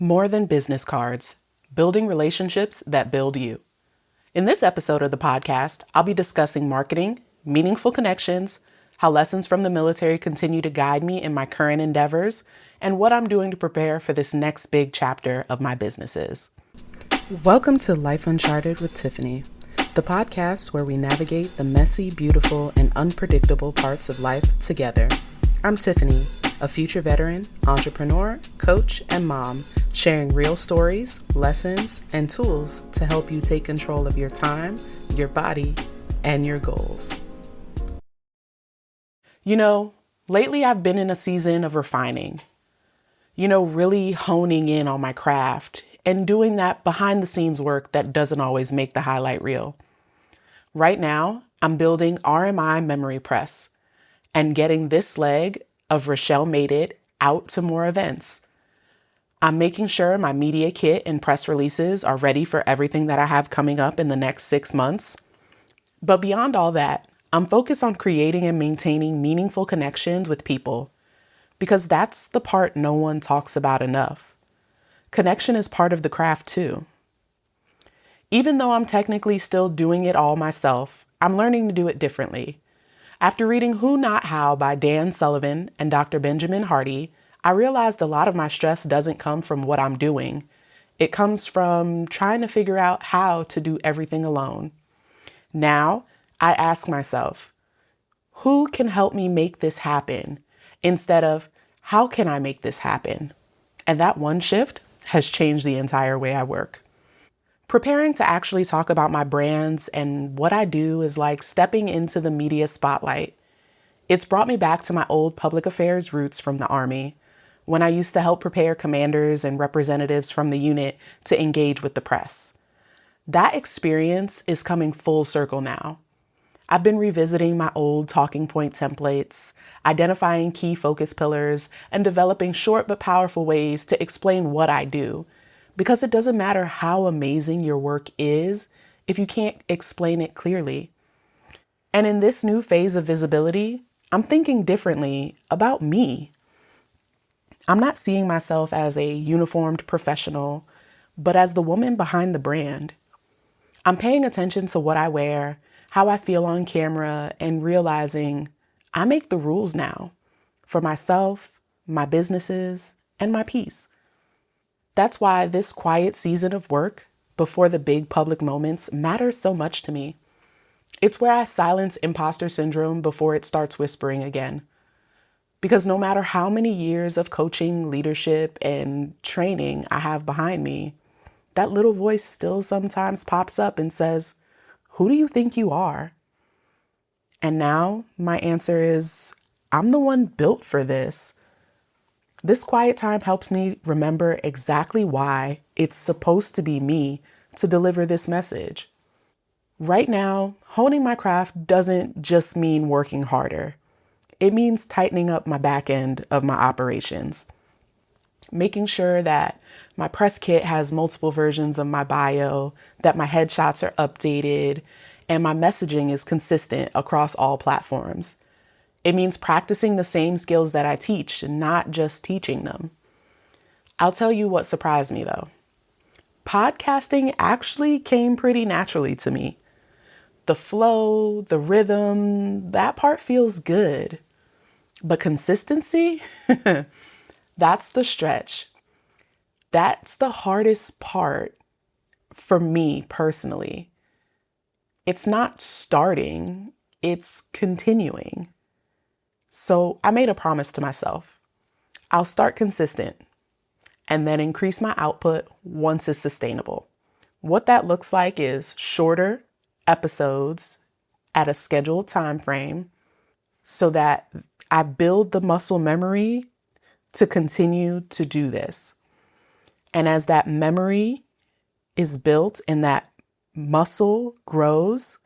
More than business cards, building relationships that build you. In this episode of the podcast, I'll be discussing marketing, meaningful connections, how lessons from the military continue to guide me in my current endeavors, and what I'm doing to prepare for this next big chapter of my businesses. Welcome to Life Uncharted with Tiffany, the podcast where we navigate the messy, beautiful, and unpredictable parts of life together. I'm Tiffany, a future veteran, entrepreneur, coach, and mom, sharing real stories, lessons, and tools to help you take control of your time, your body, and your goals. Lately I've been in a season of refining, really honing in on my craft and doing that behind the scenes work that doesn't always make the highlight reel. Right now, I'm building RMI Memory Press and getting this leg of Rochelle Made It out to more events. I'm making sure my media kit and press releases are ready for everything that I have coming up in the next 6 months. But beyond all that, I'm focused on creating and maintaining meaningful connections with people, because that's the part no one talks about enough. Connection is part of the craft too. Even though I'm technically still doing it all myself, I'm learning to do it differently. After reading Who Not How by Dan Sullivan and Dr. Benjamin Hardy, I realized a lot of my stress doesn't come from what I'm doing. It comes from trying to figure out how to do everything alone. Now, I ask myself, who can help me make this happen? Instead of, how can I make this happen? And that one shift has changed the entire way I work. Preparing to actually talk about my brands and what I do is like stepping into the media spotlight. It's brought me back to my old public affairs roots from the Army, when I used to help prepare commanders and representatives from the unit to engage with the press. That experience is coming full circle now. I've been revisiting my old talking point templates, identifying key focus pillars, and developing short but powerful ways to explain what I do. Because it doesn't matter how amazing your work is if you can't explain it clearly. And in this new phase of visibility, I'm thinking differently about me. I'm not seeing myself as a uniformed professional, but as the woman behind the brand. I'm paying attention to what I wear, how I feel on camera, and realizing I make the rules now for myself, my businesses, and my peace. That's why this quiet season of work before the big public moments matters so much to me. It's where I silence imposter syndrome before it starts whispering again. Because no matter how many years of coaching, leadership, and training I have behind me, that little voice still sometimes pops up and says, "Who do you think you are?" And now my answer is, I'm the one built for this. This quiet time helps me remember exactly why it's supposed to be me to deliver this message. Right now, honing my craft doesn't just mean working harder. It means tightening up my back end of my operations, making sure that my press kit has multiple versions of my bio, that my headshots are updated, and my messaging is consistent across all platforms. It means practicing the same skills that I teach, not just teaching them. I'll tell you what surprised me though. Podcasting actually came pretty naturally to me. The flow, the rhythm, that part feels good. But consistency, that's the stretch. That's the hardest part for me personally. It's not starting, it's continuing. So I made a promise to myself. I'll start consistent and then increase my output once it's sustainable. What that looks like is shorter episodes at a scheduled time frame so that I build the muscle memory to continue to do this. And as that memory is built and that muscle grows,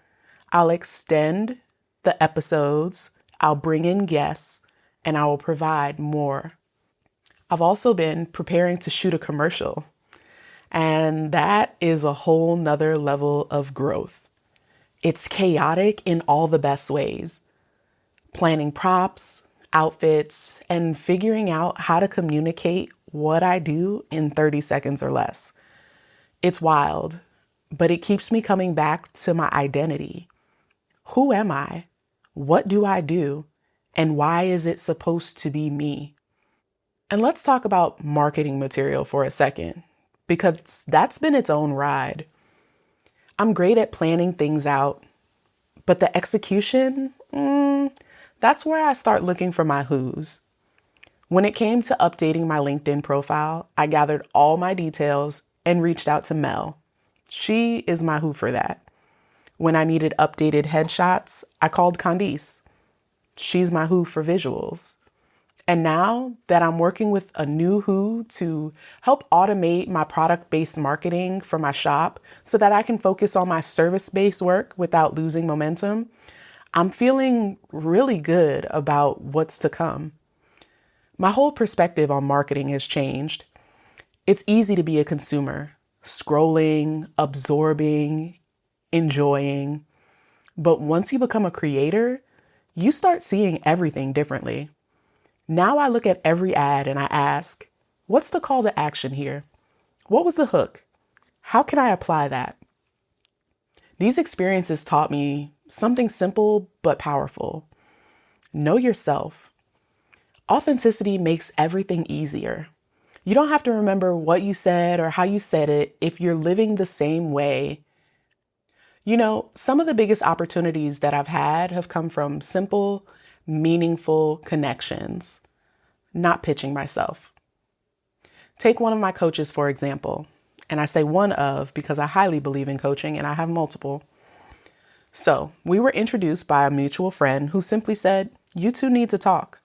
I'll extend the episodes, I'll bring in guests, and I will provide more. I've also been preparing to shoot a commercial, and that is a whole nother level of growth. It's chaotic in all the best ways. Planning props, outfits, and figuring out how to communicate what I do in 30 seconds or less. It's wild, but it keeps me coming back to my identity. Who am I? What do I do? And why is it supposed to be me? And let's talk about marketing material for a second, because that's been its own ride. I'm great at planning things out, but the execution, that's where I start looking for my who's. When it came to updating my LinkedIn profile, I gathered all my details and reached out to Mel. She is my who for that. When I needed updated headshots, I called Candice. She's my who for visuals. And now that I'm working with a new who to help automate my product-based marketing for my shop so that I can focus on my service-based work without losing momentum, I'm feeling really good about what's to come. My whole perspective on marketing has changed. It's easy to be a consumer, scrolling, absorbing, enjoying. But once you become a creator, you start seeing everything differently. Now I look at every ad and I ask, what's the call to action here? What was the hook? How can I apply that? These experiences taught me something simple but powerful. Know yourself. Authenticity makes everything easier. You don't have to remember what you said or how you said it if you're living the same way. You know, some of the biggest opportunities that I've had have come from simple, meaningful connections, not pitching myself. Take one of my coaches, for example, and I say one of because I highly believe in coaching and I have multiple. So we were introduced by a mutual friend who simply said, "You two need to talk."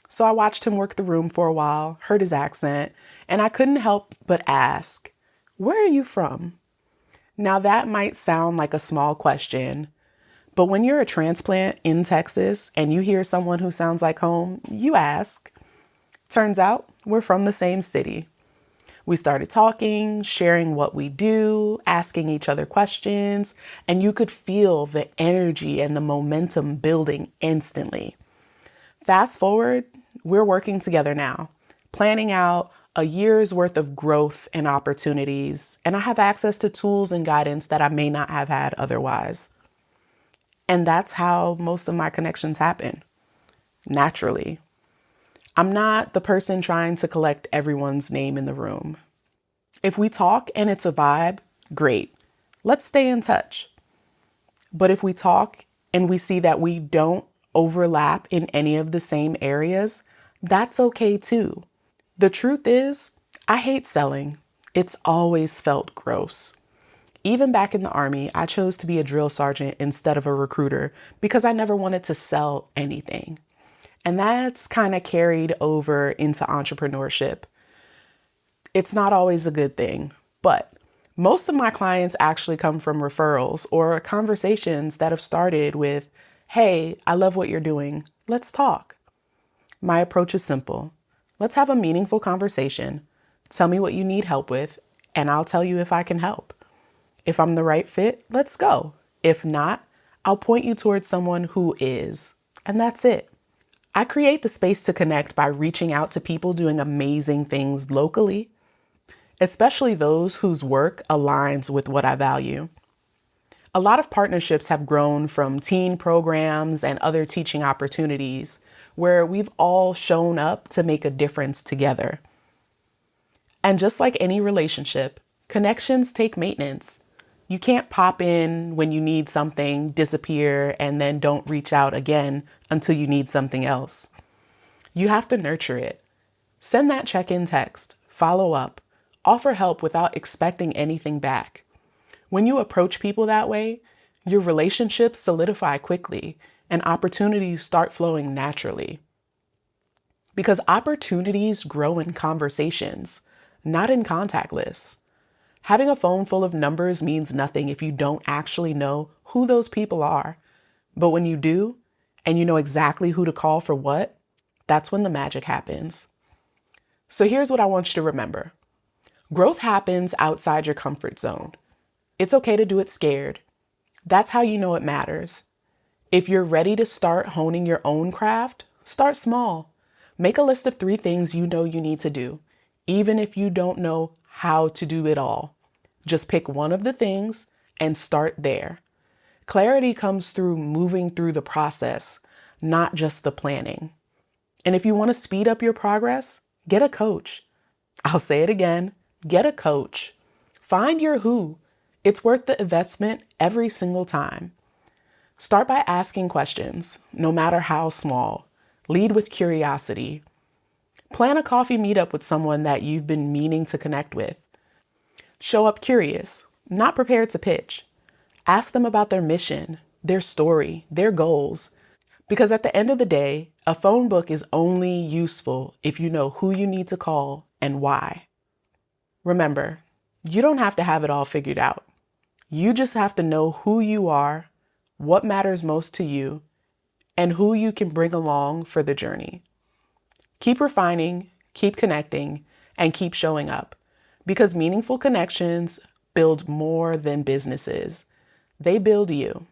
So I watched him work the room for a while, heard his accent, and I couldn't help but ask, "Where are you from?" Now that might sound like a small question, but when you're a transplant in Texas and you hear someone who sounds like home, you ask. Turns out we're from the same city. We started talking, sharing what we do, asking each other questions, and you could feel the energy and the momentum building instantly. Fast forward, we're working together now, planning out a year's worth of growth and opportunities, and I have access to tools and guidance that I may not have had otherwise. And that's how most of my connections happen, naturally. I'm not the person trying to collect everyone's name in the room. If we talk and it's a vibe, great. Let's stay in touch. But if we talk and we see that we don't overlap in any of the same areas, that's okay too. The truth is, I hate selling. It's always felt gross. Even back in the Army, I chose to be a drill sergeant instead of a recruiter because I never wanted to sell anything. And that's kind of carried over into entrepreneurship. It's not always a good thing, but most of my clients actually come from referrals or conversations that have started with, "Hey, I love what you're doing. Let's talk." My approach is simple. Let's have a meaningful conversation. Tell me what you need help with, and I'll tell you if I can help. If I'm the right fit, let's go. If not, I'll point you towards someone who is. And that's it. I create the space to connect by reaching out to people doing amazing things locally, especially those whose work aligns with what I value. A lot of partnerships have grown from teen programs and other teaching opportunities where we've all shown up to make a difference together. And just like any relationship, connections take maintenance. You can't pop in when you need something, disappear, and then don't reach out again until you need something else. You have to nurture it. Send that check-in text, follow up, offer help without expecting anything back. When you approach people that way, your relationships solidify quickly and opportunities start flowing naturally. Because opportunities grow in conversations, not in contact lists. Having a phone full of numbers means nothing if you don't actually know who those people are. But when you do, and you know exactly who to call for what, that's when the magic happens. So here's what I want you to remember. Growth happens outside your comfort zone. It's okay to do it scared. That's how you know it matters. If you're ready to start honing your own craft, start small. Make a list of 3 things you know you need to do. even if you don't know how to do it all. Just pick one of the things and start there. Clarity comes through moving through the process, not just the planning. And if you want to speed up your progress, get a coach. I'll say it again, get a coach. Find your who. It's worth the investment every single time. Start by asking questions, no matter how small. Lead with curiosity. Plan a coffee meetup with someone that you've been meaning to connect with. Show up curious, not prepared to pitch. Ask them about their mission, their story, their goals. Because at the end of the day, a phone book is only useful if you know who you need to call and why. Remember, you don't have to have it all figured out. You just have to know who you are, what matters most to you, and who you can bring along for the journey. Keep refining, keep connecting, and keep showing up. Because meaningful connections build more than businesses. They build you.